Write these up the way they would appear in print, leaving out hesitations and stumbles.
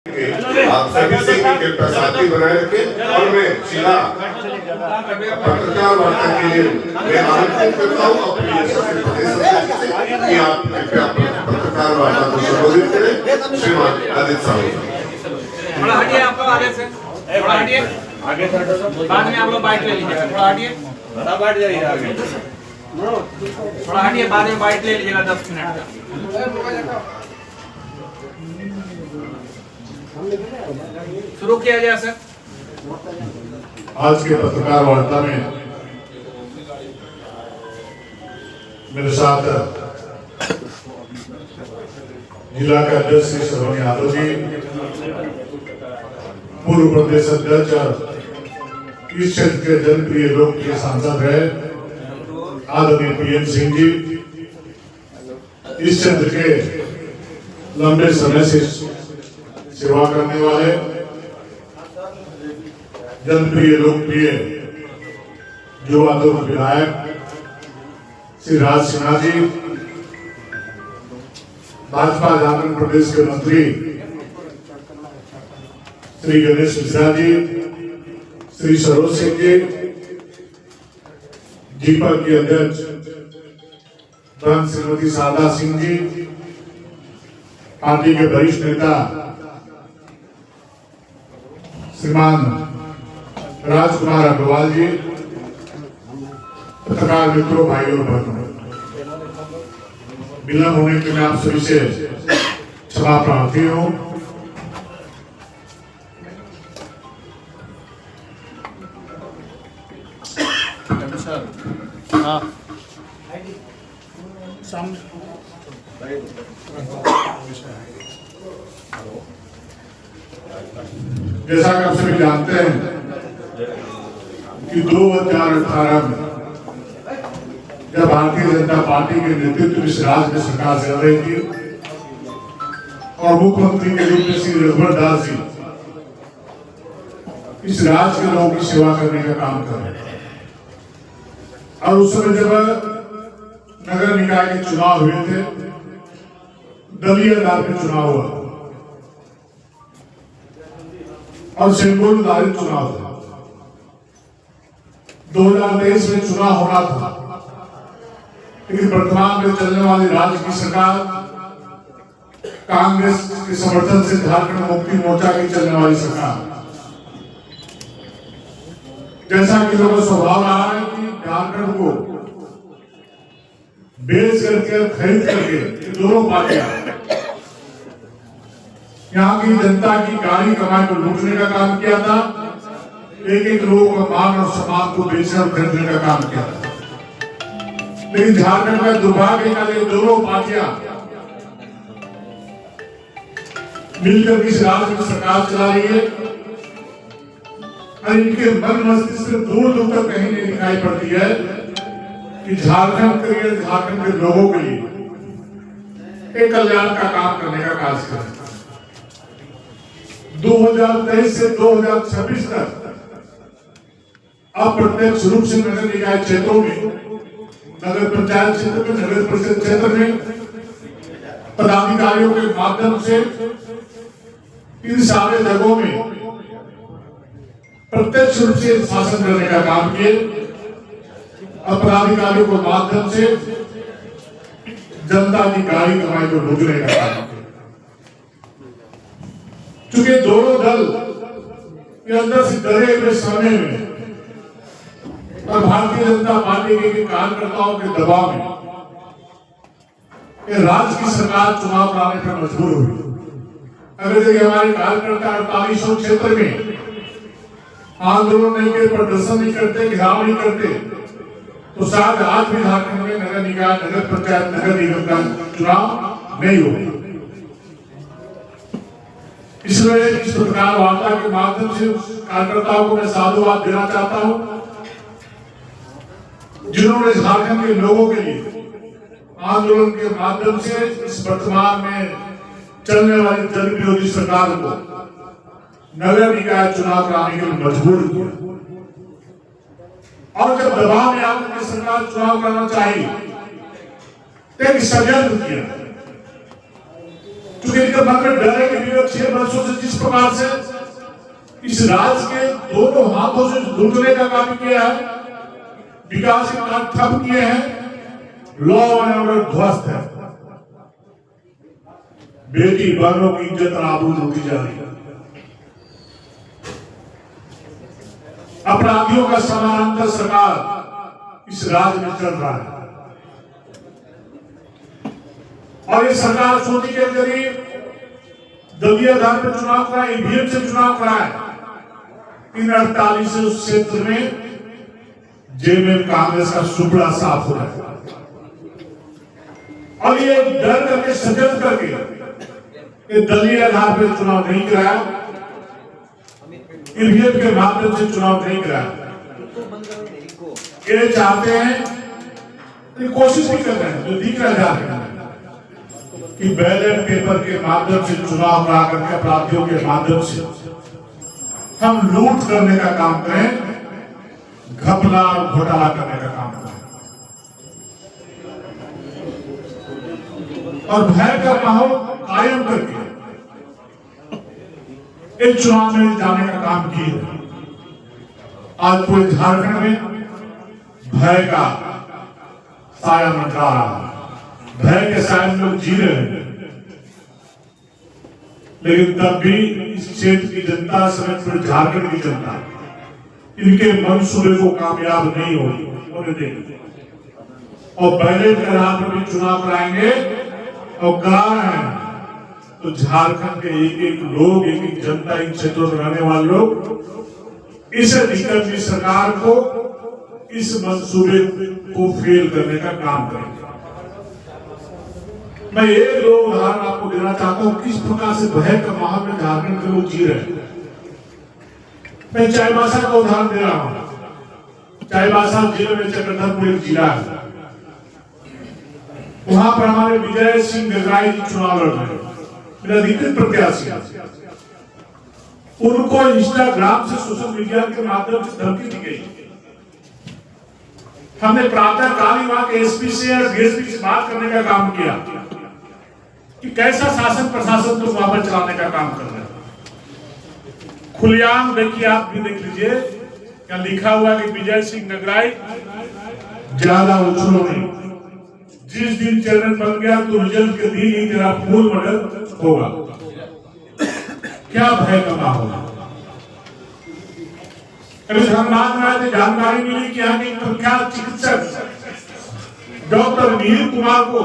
आप सभी से कृपया साथी बनाए रखें और मैं सीधा पत्रकार वार्ता के लिए मैं आमंत्रित करता हूँ अपने कि आप कृपया पत्रकार वार्ता को संबोधित करें। श्रीमान आदित्य साहू थोड़ा हटिए, आप लोग आगे से थोड़ा हटिए, आगे बाद में आप लोग बाइट ले लीजिएगा। थोड़ा हटिए, सब हट जाइए आगे, थोड़ा हटिए, बाद में बाइट ले लीजिएगा 10 मिनट का। शुरू किया जाए सर। आज के पत्रकार वार्ता में मेरे साथ जिला का अध्यक्ष श्री श्रवण यादव जी, पूर्व प्रदेश अध्यक्ष और इस क्षेत्र के जनप्रिय लोकप्रिय सांसद रहे आदरणीय PM सिंह जी, इस क्षेत्र के लंबे समय से सेवा करने वाले जनप्रिय लोकप्रिय युवा विधायक श्री राज सिन्हा जी, भाजपा झारखंड प्रदेश के मंत्री श्री गणेश मिश्रा जी, श्री सरोज सिंह जी, जीपा की अध्यक्ष श्रीमती शारदा सिंह जी, पार्टी के वरिष्ठ नेता श्रीमान राजकुमार अग्रवाल जी, पत्रकार मित्रों, भाइयों और बहनों, विलंब होने के मैं आप सभी से क्षमा प्रार्थी हूँ। जैसा कि आप सभी जानते हैं कि 2018 में जब भारतीय जनता पार्टी के नेतृत्व इस राज्य में सरकार चल रही थी और मुख्यमंत्री के रूप में श्री रघुवर दास जी इस राज्य के लोगों की सेवा करने का काम कर रहे थे, और उस समय जब नगर निकाय के चुनाव हुए थे, दलीय आधार पर चुनाव हुआ और सिंबल आधारित चुनाव था। 2023 में चुनाव होना था, लेकिन वर्तमान में चलने वाली राज्य की सरकार कांग्रेस के समर्थन से झारखंड मुक्ति मोर्चा की चलने वाली सरकार, जैसा कि लोगों का स्वभाव रहा है कि झारखंड को बेच करके खरीद करके दोनों पार्टियां यहाँ की जनता की गाड़ी कमाई को लूटने का काम किया था, एक एक लोगों का मान और सम्मान को बेचने और खरीदने का काम किया था। लेकिन झारखंड में दुर्भाग्य का ये दोनों पार्टियां मिलकर इस राज्य में सरकार चला रही है और इनके मन मस्तिष्क से दूर दूर तक कहीं नहीं दिखाई पड़ती है कि झारखंड के लिए, झारखंड के लोगों के लिए एक कल्याण का काम करने का कार्य करें। 2023 से 2026 तक अप्रत्यक्ष रूप से नगर निकाय क्षेत्रों में, नगर पंचायत क्षेत्र में, नगर परिषद क्षेत्र में पदाधिकारियों के माध्यम से इन सारे जगहों में प्रत्यक्ष रूप से शासन करने का काम किए और पदाधिकारियों के माध्यम से जनता की गाड़ी कमाई को लूटने का काम किया। चूंकि दोनों दल के अंदर से डरे हुए समय में और भारतीय जनता पार्टी के कार्यकर्ताओं के दबाव में राज्य की सरकार चुनाव कराने पर मजबूर हुई। अगर देखिए हमारे कार्यकर्ता 4800 क्षेत्र में आंदोलन नहीं करते, प्रदर्शन नहीं करते, घेराव नहीं करते, तो शायद आज भी झारखंड में नगर निकाय, नगर पंचायत, नगर निगम का चुनाव नहीं होगा। इसलिए इस पत्रकार वार्ता के माध्यम से कार्यकर्ताओं को मैं साधुवाद देना चाहता हूं, जिन्होंने झारखंड के लोगों के लिए आंदोलन के माध्यम से इस वर्तमान में चलने वाली जन विरोधी सरकार को नगर निकाय चुनाव कराने के लिए मजबूर किया। और जब दबाव में आकर सरकार चुनाव करना चाहिए तो एक षड्यंत्र किया क्योंकि इनके मन में डर है कि विगत 6 वर्षों से जिस प्रकार से इस राज्य के दोनों हाथों से लूटने का काम किया है, विकास के काम ठप किए हैं, लॉ एंड ऑर्डर ध्वस्त है, बेटी बहनों की इज्जत और आबरू लूटी जा रही है, अपराधियों का समानांतर सरकार इस राज्य में चल रहा है। और ये सरकार सोची के जरिए दलीय आधार पर चुनाव कराए, ईवीएम से चुनाव कराए। 348 क्षेत्र में जेएमएम कांग्रेस का सुपड़ा साफ हो रहा है और ये डर करके सजग करके ये दलीय आधार पर चुनाव नहीं कराया, ईवीएम के माध्यम से चुनाव नहीं कराया। ये चाहते हैं, कोशिश भी कर रहे हैं, जो दिख रहा है कि बैलेट पेपर के माध्यम से चुनाव करा करके अपराधियों के माध्यम से हम लूट करने का काम करें, घपला और घोटाला करने का काम करें और भय का माहौल कायम करके एक चुनाव में जाने का काम किए। आज पूरे झारखंड में भय का साया मंडरा रहा है, भय के साथ लोग जी रहे हैं, लेकिन तब भी इस क्षेत्र की जनता समेत पूरे झारखंड की जनता इनके मंसूबे को कामयाब नहीं होने देंगे और बैलेट के आधार पर भी चुनाव कराएंगे और करा रहे हैं तो झारखंड के एक एक लोग, एक एक जनता, इन क्षेत्रों में रहने वाले लोग इस दिक्कत की सरकार को, इस मंसूबे को फेल करने का काम करेंगे। मैं एक दो उदाहरण आपको देना चाहता हूं किस प्रकार से भय का माहौल में झारखंड के लोग जी रहे हैं। मैं चाईबासा का उदाहरण दे रहा हूं। चाईबासा जिले में चक्रधरपुर एक जिला है, वहां पर हमारे विजय सिंह गगराई जी चुनाव लड़ रहे हैं, मेरा अधिकृत प्रत्याशी। उनको इंस्टाग्राम से, सोशल मीडिया के माध्यम से धमकी दी गई। हमने प्रातः काल वहां के एसपी से और डीएसपी से बात करने का काम किया कि कैसा शासन प्रशासन तुम वहां पर चलाने का काम कर रहे हो। खुलेआम देखिए, आप भी देख लीजिए, क्या लिखा हुआ कि विजय सिंह नगराई ज्यादा उछलो नहीं, जिस दिन चेयरमैन बन गया तो रिजल्ट के दिन ही तेरा फुल मर्डर होगा। क्या भय का माहौल है। अभी धनबाद में आए थे, जानकारी मिली कि यहाँ के प्रख्यात चिकित्सक डॉक्टर नील कुमार को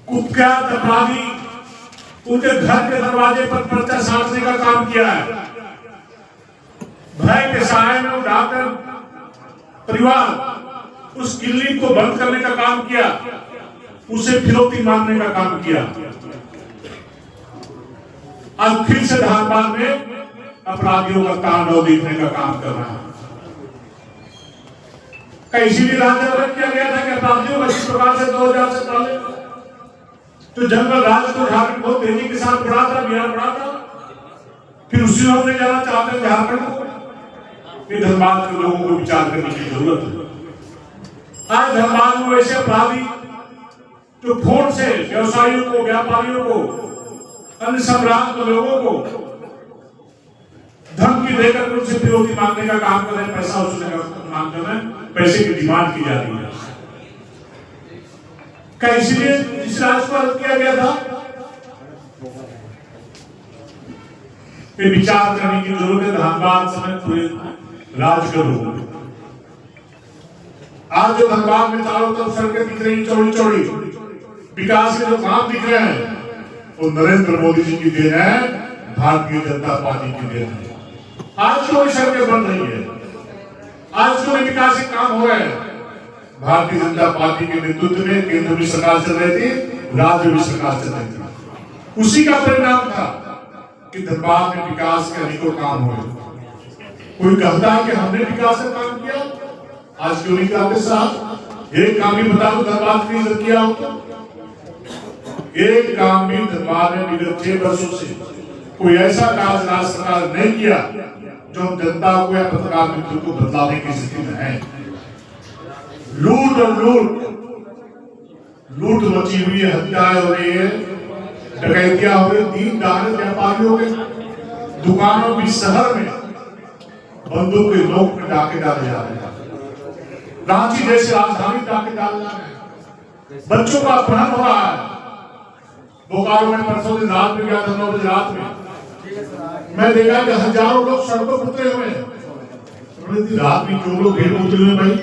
कुख्यात अपराधी उनके घर के दरवाजे पर पर्चा साधने का काम किया है। भय के साए में उठाकर परिवार उस क्लिनिक को बंद करने का काम किया, उसे फिरौती मांगने का काम किया। आज फिर से धनबाद में अपराधियों का तांडव देखने का काम कर रहा है। इसीलिए राज्य अलग किया गया था कि अपराधियों का जिस प्रकार से 2000 से पहले तो जंगल राज को झारखंड बहुत तेजी के साथ बढ़ा था, बिहार बढ़ा था, फिर उसी में ले जाना चाहते हैं झारखंड को। ये धनबाद के लोगों को विचार करने की जरूरत है। आज धनबाद में वैसे अपराधी जो फोन से व्यवसायियों को, व्यापारियों को, अन्य सम्राट के लोगों को धमकी देकर उनसे फिरौती मांगने का काम कर रहे हैं, पैसा वसूलने का मांग कर रहे हैं, पैसे की डिमांड की जा रही है। क्या इसलिए इस राज्य को अलग किया गया था? ये विचार करने की जरूरत है धनबाद समेत पूरे राज्य के लोगों को। आज जो धनबाद में चारों तरफ सड़कें दिख रही, चौड़ी चौड़ी विकास के जो काम दिख रहे हैं, वो नरेंद्र मोदी जी की देन है, भारतीय जनता पार्टी की देन है। आज जो सड़कें बन रही है, आज जो विकास के काम हो रहे हैं, भारतीय जनता पार्टी के नेतृत्व में केंद्र में सरकार चल रही थी, राज्य में सरकार चल रही थी। उसी का परिणाम था कि धनबाद में विकास के अनेकों काम हुए। कोई कहता है कि हमने विकास का काम किया, आज क्यों नहीं करते साहब? एक काम भी बता दो धनबाद के लिए किया हो। एक काम भी धनबाद में विगत 6 वर्षों से कोई ऐसा कार्य राज्य सरकार नहीं किया जो हम जनता को या पत्रकार मित्रों को बदलाने की स्थिति में है। लूट और लूट मची हुई है, हत्याएं हो रही है, डकैतियां हो गई, 3 डाकू व्यापारी हो गए, दुकानों की शहर में बंदूक के नोक में डाके डाले जा रहे हैं, रांची जैसे राजधानी डाके डाले जा रहे हैं, बच्चों का अपहरण हो रहा है। बोकारो में परसों दिन रात में गया था, 9 बजे रात में मैं देखा कि हजारों लोग सड़कों पर उतरे हुए हैं। रात में जो लोग भीड़ उतरे हुए, भाई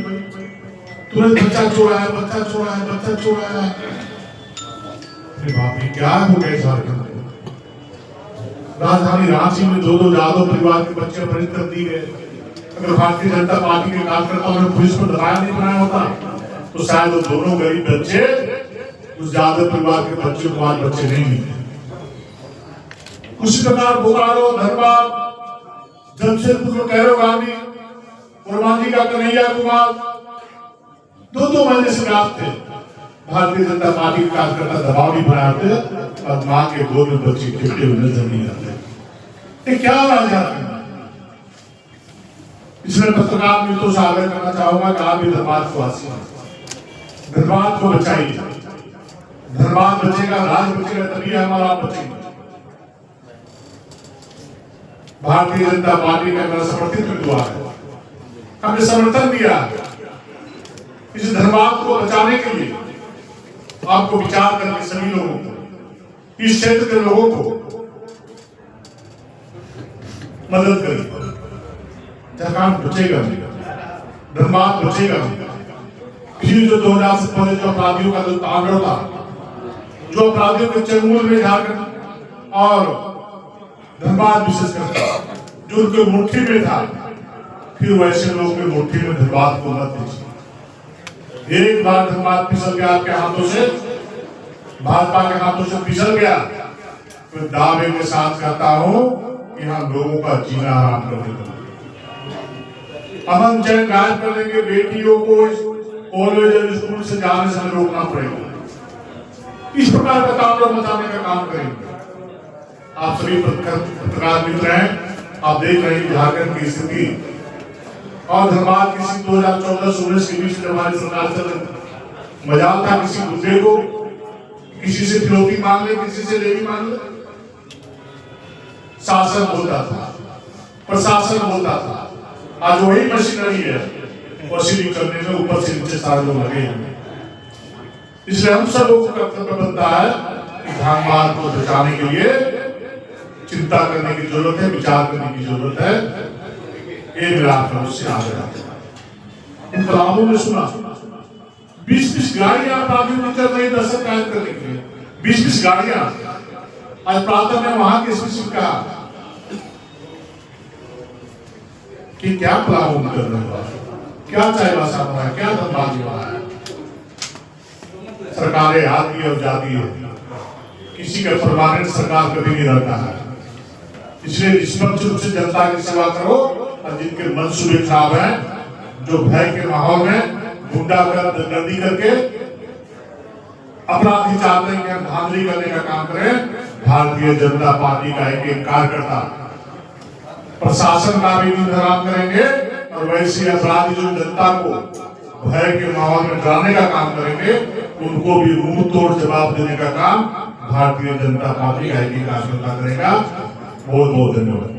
तुरंत बच्चा चोरा है, बच्चा चोरा है, बच्चा चोरा है। बाप रे, क्या हो गए झारखंड में। राजधानी रांची में 2-2 यादव परिवार के बच्चे अपहरित कर दिए गए। अगर भारतीय जनता पार्टी के कार्यकर्ताओं ने पुलिस को दबाया नहीं बनाया होता तो शायद वो दोनों गरीब बच्चे उस यादव परिवार के बच्चों को आज बच्चे नहीं मिले। उसी प्रकार बोकारो, धनबाद, जमशेदपुर में कैरो गांधी, कुर्बानी का कन्हैया कुमार 2-2 महीने से व्याप्त थे। भारतीय जनता पार्टी के कार्यकर्ता दबाव नहीं बनाते और मां के गोद में बच्चे चिपटे हुए नजर नहीं आते। ये क्या राजा है? इसमें पत्रकार मित्रों से आग्रह करना चाहूंगा कि आप भी धनबाद को वासी, धनबाद को बचाइए। धनबाद बचेगा, राज्य बचेगा, तभी हमारा बचेगा। भारतीय जनता पार्टी का मेरा समर्थित हुआ है, हमने समर्थन दिया। इस धनबाद को बचाने के लिए आपको विचार करके सभी लोगों को, इस क्षेत्र के लोगों को मदद करिए। झारखंड बचेगा, धनबाद बचेगा। फिर जो 2000 से पहले जो अपराधियों का जो तांडव था, जो अपराधियों के चंगुल में झारखंड और धनबाद विशेषकर जो उनके मुट्ठी में था, फिर वैसे लोगों के मुट्ठी में धनबाद को मत दीजिए। एक बार धनबाद फिसल गया आपके हाथों से, भाजपा के हाथों से फिसल गया, तो दावे के साथ कहता हूं कि हम लोगों का जीना आराम कर देंगे, अमन चैन गायब कर देंगे। बेटियों को कॉलेज और स्कूल से जाने से रोकना पड़ेगा। इस प्रकार का तांडव मचाने का काम करेंगे। आप सभी पत्रकार मित्र हैं, आप देख रहे हैं झारखंड की स्थिति और धनबाद किसी 2014-19 के बीच में हमारी सरकार चल रही। मजाल था किसी गुंडे को किसी से फिरौती मांग ले, किसी से लेवी मांग ले। शासन बोलता था, प्रशासन बोलता था। आज वही मशीनरी है, वसूली करने में ऊपर से नीचे सारे लोग लगे हैं। इसलिए हम सब लोगों का कर्तव्य बनता है कि धनबाद को बचाने के लिए चिंता करने की जरूरत है, विचार करने की जरूरत है। ये मेरा आपसे आग्रह। इन कलामों में सुना 20-20 गाड़ियां अपराधियों की चल रही दहशत कायम करने के लिए, 20-20 गाड़ियां। आज प्रातः में वहां के एसपी का कि क्या प्लान कर रहे हो, क्या चाइबासा हो रहा है, क्या धनबाद हो रहा है। सरकारें आती है और जाती है, किसी का परमानेंट सरकार कभी नहीं रहता है। इसलिए निष्पक्ष रूप से जनता की सेवा करो और जिनके मंसूबे खराब हैं, जो भय के माहौल में गुंडागर्दी करके अपराधी चाहते हैं कि हम धांधली करने का काम करें, भारतीय जनता पार्टी का एक कार्यकर्ता प्रशासन का भी इंतजाम करेंगे और वैसे अपराधी जो जनता को भय के माहौल में डराने का काम करेंगे, उनको भी मुंह तोड़ जवाब देने का काम भारतीय जनता पार्टी का एक कार्यकर्ता करेगा। बहुत बहुत धन्यवाद।